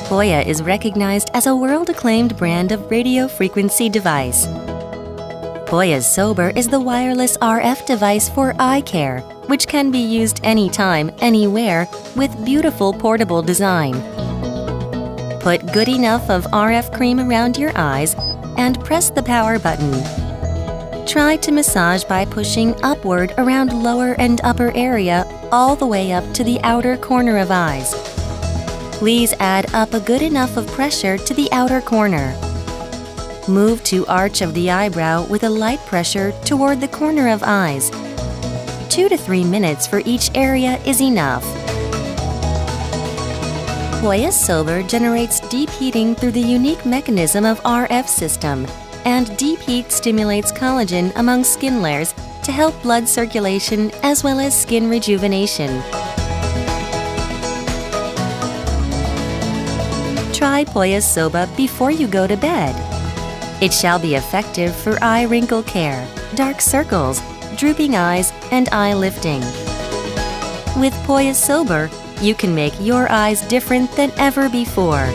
POYA is recognized as a world-acclaimed brand of radio frequency device. POYA's Sober is the wireless RF device for eye care, which can be used anytime, anywhere, with beautiful portable design. Put good enough of RF cream around your eyes and press the power button. Try to massage by pushing upward around lower and upper area all the way up to the outer corner of eyes. Please add up a good enough of pressure to the outer corner. Move to arch of the eyebrow with a light pressure toward the corner of eyes. 2 to 3 minutes for each area is enough. POYA Sober generates deep heating through the unique mechanism of RF system, and deep heat stimulates collagen among skin layers to help blood circulation as well as skin rejuvenation. Try POYA Soba before you go to bed. It shall be effective for eye wrinkle care, dark circles, drooping eyes, and eye lifting. With POYA Sober, you can make your eyes different than ever before.